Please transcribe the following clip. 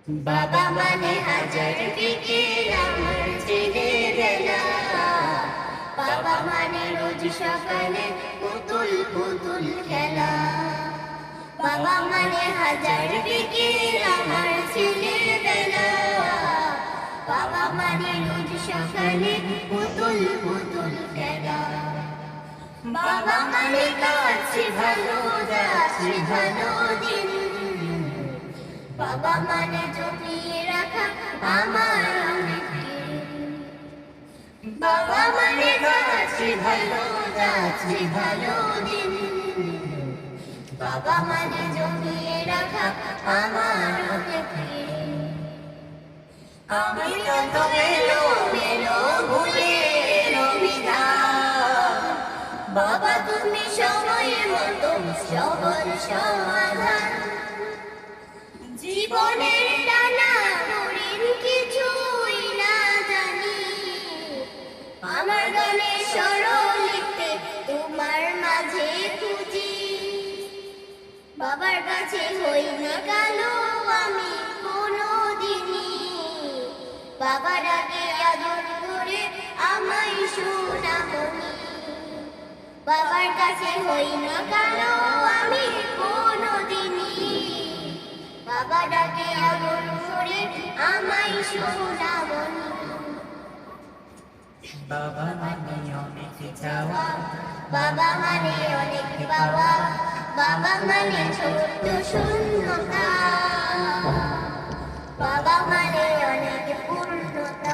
বাবা মানে হাজার ফিকির আমার ছেলেবেলা। বাবা মানে রোজ সকালে পুতুল পুতুল খেলা। বাবা মানে হাজার ফিকির আমার ছেলেবেলা। বাবা মানে রোজ সকালে পুতুল পুতুল খেলা। বাবা মানে কাছে ভালো যাচ্ছে ভালো দিন। বাবা মানে জমিয়ে রাখা আমার অনেক ঋণ। বাবা মানে যাচ্ছে ভালো যাচ্ছে ভালো দিন। বাবা মানে জমিয়ে রাখা আমার অনেক ঋণ। আমি কত মেলো মেলো ভুলে বিধান। বাবা তুমি সময়ের মতো সবল সমাধান। জীবনের টানা হরিণ কিছুই না জানি। আমার গানে স্বর লিখতে তোমার মাঝে খুঁজি। বাবার কাছে হই না কালো আমি কোনোদিনই। বাবার আগে আদর করে আমায় শোনাবনি। বাবার কাছে হই না কালো আমি কোনোদিনই। বাবা ডাকে আদর করে আমায় শোনাবনি। বাবা মানে অনেক চাওয়া, বাবা মানে অনেক পাওয়া। বাবা মানে ছোট্ট শূন্যতা। বাবা মানে অনেক পূর্ণতা।